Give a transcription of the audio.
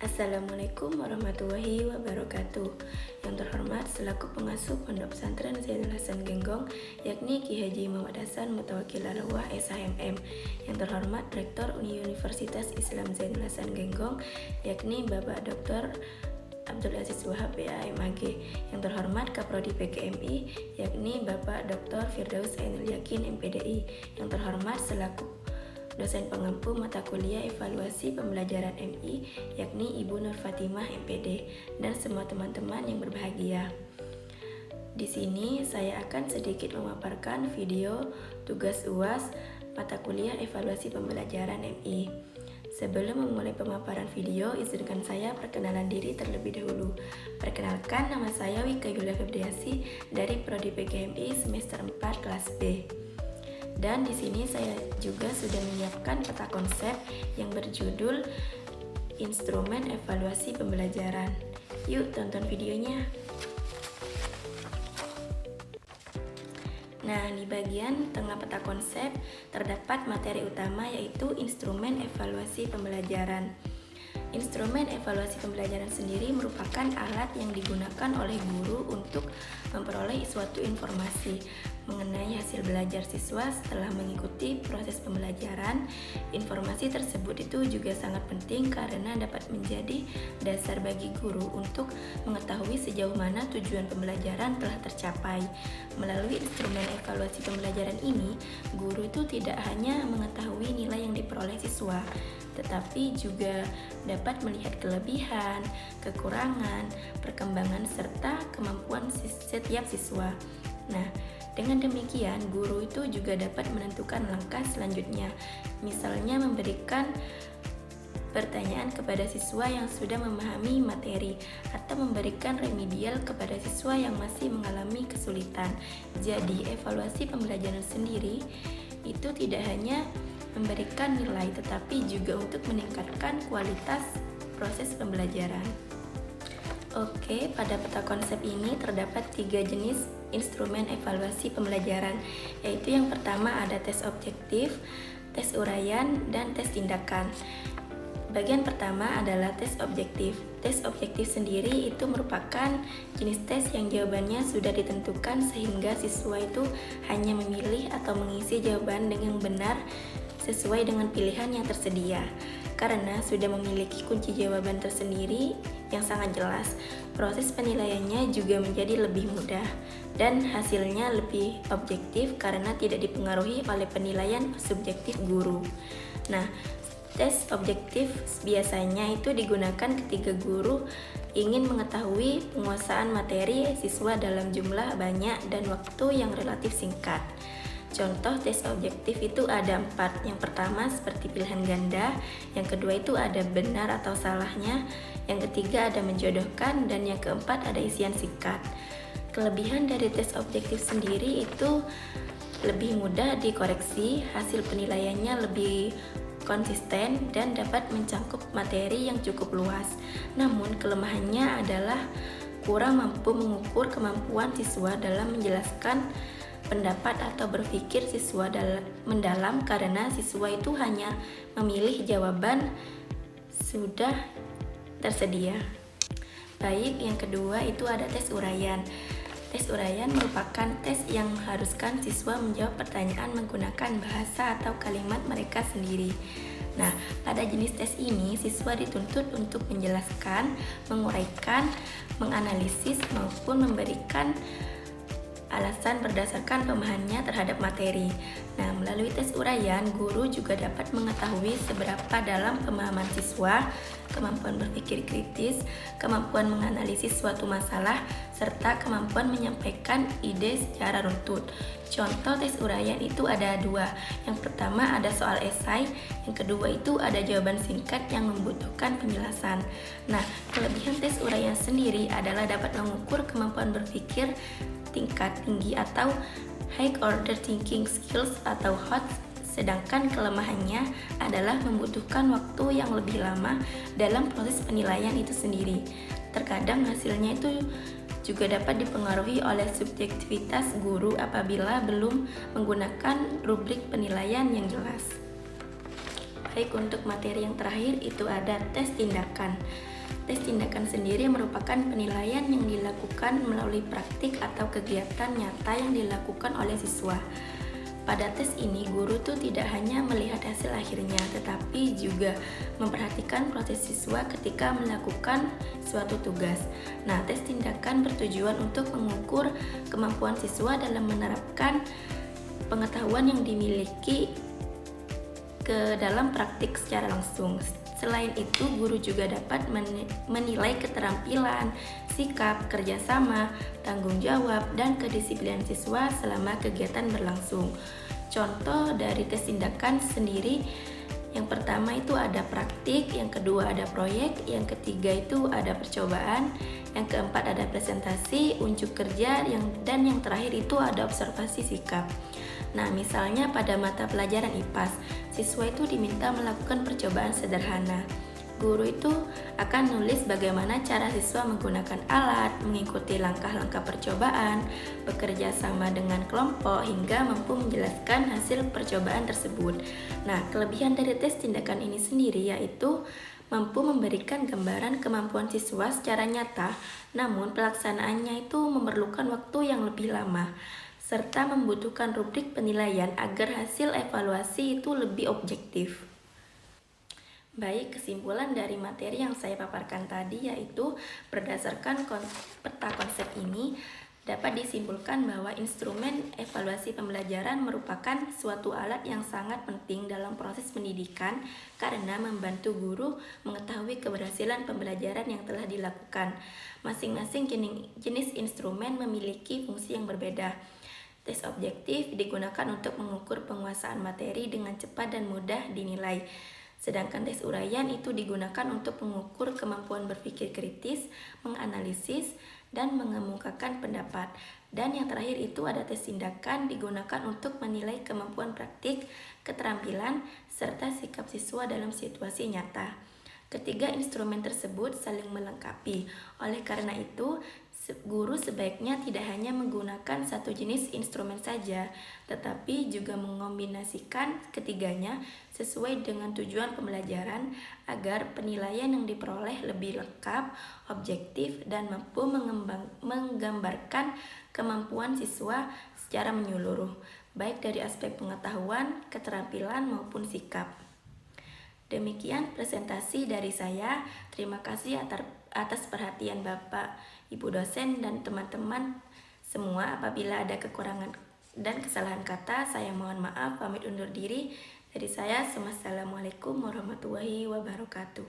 Assalamualaikum warahmatullahi wabarakatuh. Yang terhormat selaku pengasuh Pondok Pesantren Zainul Hasan Genggong, yakni Ki Haji Muhammad Hasan Mutawakil Alawah SHMM. Yang terhormat Rektor Universitas Islam Zainul Hasan Genggong, yakni Bapak Dr. Abdul Aziz Wahab BAMAG. Yang terhormat Kaprodi PKMI, yakni Bapak Dr. Firdaus Ainul Yakin MPDI. Yang terhormat selaku dosen pengampu mata kuliah evaluasi pembelajaran MI, yakni Ibu Nur Fatimah MPD, dan semua teman-teman yang berbahagia. Di sini saya akan sedikit memaparkan video tugas UAS mata kuliah evaluasi pembelajaran MI. Sebelum memulai pemaparan video, izinkan saya perkenalan diri terlebih dahulu. Perkenalkan, nama saya Wika Yulia Febriasi dari Prodi PKMI semester 4 kelas B. Dan di sini saya juga sudah menyiapkan peta konsep yang berjudul Instrumen Evaluasi Pembelajaran. Yuk tonton videonya. Nah, di bagian tengah peta konsep terdapat materi utama, yaitu instrumen evaluasi pembelajaran. Instrumen evaluasi pembelajaran sendiri merupakan alat yang digunakan oleh guru untuk memperoleh suatu informasi mengenai hasil belajar siswa setelah mengikuti proses pembelajaran. Informasi tersebut itu juga sangat penting karena dapat menjadi dasar bagi guru untuk mengetahui sejauh mana tujuan pembelajaran telah tercapai. Melalui instrumen evaluasi pembelajaran ini, guru itu tidak hanya mengetahui nilai yang diperoleh siswa, tetapi juga dapat melihat kelebihan, kekurangan, perkembangan, serta kemampuan setiap siswa. Nah, dengan demikian, guru itu juga dapat menentukan langkah selanjutnya, misalnya memberikan pertanyaan kepada siswa yang sudah memahami materi atau memberikan remedial kepada siswa yang masih mengalami kesulitan. Jadi, evaluasi pembelajaran sendiri itu tidak hanya memberikan nilai, tetapi juga untuk meningkatkan kualitas proses pembelajaran. Oke, pada peta konsep ini terdapat 3 jenis instrumen evaluasi pembelajaran, yaitu yang pertama ada tes objektif, tes uraian, dan tes tindakan. Bagian pertama adalah tes objektif. Tes objektif sendiri itu merupakan jenis tes yang jawabannya sudah ditentukan sehingga siswa itu hanya memilih atau mengisi jawaban dengan benar sesuai dengan pilihan yang tersedia. Karena sudah memiliki kunci jawaban tersendiri yang sangat jelas, proses penilaiannya juga menjadi lebih mudah dan hasilnya lebih objektif karena tidak dipengaruhi oleh penilaian subjektif guru. Nah, tes objektif biasanya itu digunakan ketika guru ingin mengetahui penguasaan materi siswa dalam jumlah banyak dan waktu yang relatif singkat. Contoh tes objektif itu ada 4. Yang pertama seperti pilihan ganda, yang kedua itu ada benar atau salahnya, yang ketiga ada menjodohkan, dan yang keempat ada isian singkat. Kelebihan dari tes objektif sendiri itu lebih mudah dikoreksi, hasil penilaiannya lebih konsisten dan dapat mencangkup materi yang cukup luas. Namun kelemahannya adalah kurang mampu mengukur kemampuan siswa dalam menjelaskan pendapat atau berpikir siswa mendalam karena siswa itu hanya memilih jawaban sudah tersedia. Baik, yang kedua itu ada tes uraian. Tes uraian merupakan tes yang mengharuskan siswa menjawab pertanyaan menggunakan bahasa atau kalimat mereka sendiri. Nah, pada jenis tes ini siswa dituntut untuk menjelaskan, menguraikan, menganalisis maupun memberikan alasan berdasarkan pemahamannya terhadap materi. Nah, melalui tes uraian, guru juga dapat mengetahui seberapa dalam pemahaman siswa, kemampuan berpikir kritis, kemampuan menganalisis suatu masalah, serta kemampuan menyampaikan ide secara runtut. Contoh tes uraian itu ada 2. Yang pertama ada soal esai, yang kedua itu ada jawaban singkat yang membutuhkan penjelasan. Nah, kelebihan tes uraian sendiri adalah dapat mengukur kemampuan berpikir tingkat tinggi atau high order thinking skills atau HOT, sedangkan kelemahannya adalah membutuhkan waktu yang lebih lama dalam proses penilaian itu sendiri. Terkadang hasilnya itu juga dapat dipengaruhi oleh subjektivitas guru apabila belum menggunakan rubrik penilaian yang jelas. Baik, untuk materi yang terakhir itu ada tes tindakan. Tes tindakan sendiri merupakan penilaian yang dilakukan melalui praktik atau kegiatan nyata yang dilakukan oleh siswa. Pada tes ini, guru tuh tidak hanya melihat hasil akhirnya, tetapi juga memperhatikan proses siswa ketika melakukan suatu tugas. Nah, tes tindakan bertujuan untuk mengukur kemampuan siswa dalam menerapkan pengetahuan yang dimiliki ke dalam praktik secara langsung. Selain itu, guru juga dapat menilai keterampilan, sikap, kerjasama, tanggung jawab, dan kedisiplinan siswa selama kegiatan berlangsung. Contoh dari tes tindakan sendiri, yang pertama itu ada praktik, yang kedua ada proyek, yang ketiga itu ada percobaan, yang keempat ada presentasi, unjuk kerja, dan yang terakhir itu ada observasi sikap. Nah, misalnya pada mata pelajaran IPAS, siswa itu diminta melakukan percobaan sederhana. Guru itu akan nulis bagaimana cara siswa menggunakan alat, mengikuti langkah-langkah percobaan, bekerja sama dengan kelompok, hingga mampu menjelaskan hasil percobaan tersebut. Nah, kelebihan dari tes tindakan ini sendiri yaitu mampu memberikan gambaran kemampuan siswa secara nyata, namun pelaksanaannya itu memerlukan waktu yang lebih lama, serta membutuhkan rubrik penilaian agar hasil evaluasi itu lebih objektif. Baik, kesimpulan dari materi yang saya paparkan tadi yaitu berdasarkan peta konsep ini dapat disimpulkan bahwa instrumen evaluasi pembelajaran merupakan suatu alat yang sangat penting dalam proses pendidikan karena membantu guru mengetahui keberhasilan pembelajaran yang telah dilakukan. Masing-masing jenis instrumen memiliki fungsi yang berbeda. Tes objektif digunakan untuk mengukur penguasaan materi dengan cepat dan mudah dinilai. Sedangkan tes uraian itu digunakan untuk mengukur kemampuan berpikir kritis, menganalisis, dan mengemukakan pendapat. Dan yang terakhir itu ada tes tindakan digunakan untuk menilai kemampuan praktik, keterampilan, serta sikap siswa dalam situasi nyata. Ketiga instrumen tersebut saling melengkapi. Oleh karena itu, guru sebaiknya tidak hanya menggunakan satu jenis instrumen saja, tetapi juga mengombinasikan ketiganya sesuai dengan tujuan pembelajaran agar penilaian yang diperoleh lebih lengkap, objektif, dan mampu menggambarkan kemampuan siswa secara menyeluruh, baik dari aspek pengetahuan, keterampilan, maupun sikap. Demikian presentasi dari saya. Terima kasih atas perhatian Bapak, Ibu dosen, dan teman-teman semua. Apabila ada kekurangan dan kesalahan kata, saya mohon maaf, pamit undur diri. Dari saya, Assalamualaikum warahmatullahi wabarakatuh.